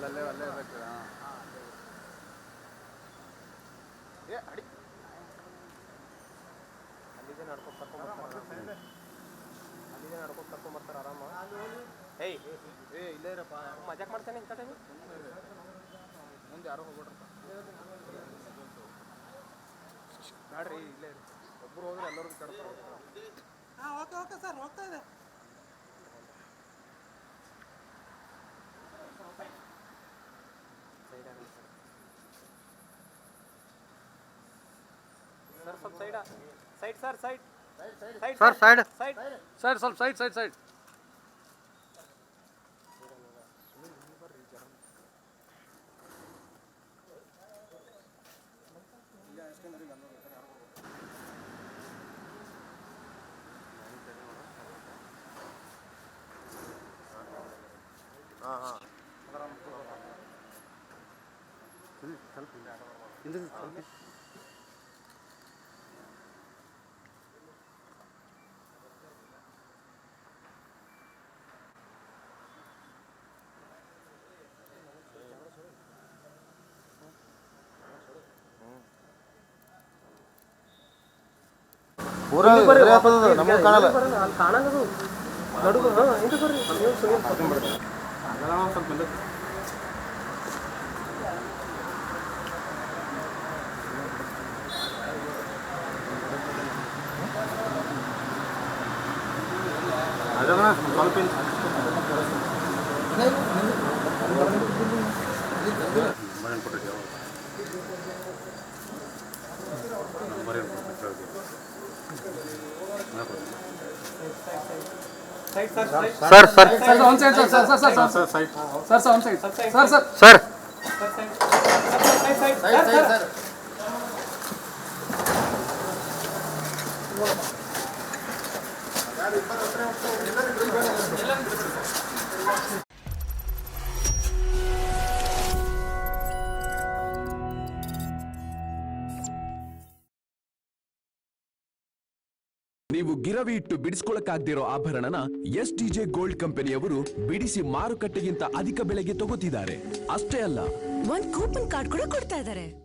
ಅಲ್ಲೇ ಅಲ್ಲೇ ಇರಬೇಕು. ಅಲ್ಲಿದೆ ನಡ್ಕೊಂಡು ಕರ್ಕೊಂಡ್ಬರ್ತಾರೆ. ಅಲ್ಲಿದೆ ನಡ್ಕೊಂಡು ಕರ್ಕೊಂಡ್ಬರ್ತಾರೆ ಆರಾಮ. ಏಯ್ ಇಲ್ಲೇ ಇರಪ್ಪ, ಮಜಾಕ್ ಮಾಡ್ತಾನೆ ಇಂಥ ಟೈಮು. ಮುಂದೆ ಯಾರೋ ಹೋಗ್ಬಿಟ್ರಪ್ಪ. ನೋಡ್ರಿ ಇಲ್ಲೇ ಇರಿ, ಒಬ್ಬರು ಹೋದ್ರೆ ಎಲ್ಲರಿಗೂ ಕಡ್ತಾರೆ. ಹಾಂ ಓಕೆ ಓಕೆ ಸರ್, ಹೋಗ್ತಾ ಇದೆ. ಸರ್ ಸ್ವಲ್ಪ side side sir side sir side side side ಸ್ವಲ್ಪ ಸೈಡ್ ಸೈಡ್ ಸೈಡ್. ಹಾಂ ಹಾಂ ಪೂರಾ ನಮಗೆ ಕಾಣಲ್ಲ. ಅಲ್ಲಿ ಕಾಣಲ್ಲದು ನಡುಗು. ಹಾಂ ಹಿಂದೆ ಬರ್ರಿ, ನೀವು ಸುನೀಲ್ ಸ್ವಲ್ಪ ಸರ್ ಸರ್ ಸರ್ ಒಂದು side sir sir sir sir sir sir sir ಒಂದು ಸೈಡ್ ಸರ್ ಸರ್ ಸರ್ ನೀವು ಗಿರವಿ ಇಟ್ಟು ಬಿಡಿಸ್ಕೊಳಕ್ಕಾಗ್ದಿರೋ ಆಭರಣನ STJ ಗೋಲ್ಡ್ ಕಂಪನಿಯವರು ಬಿಡಿಸಿ ಮಾರುಕಟ್ಟೆಗಿಂತ ಅಧಿಕ ಬೆಲೆಗೆ ತಗೋತಿದ್ದಾರೆ. ಅಷ್ಟೇ ಅಲ್ಲ, ಒಂದ್ ಕೂಪನ್ ಕಾರ್ಡ್ ಕೂಡ ಕೊಡ್ತಾ ಇದ್ದಾರೆ.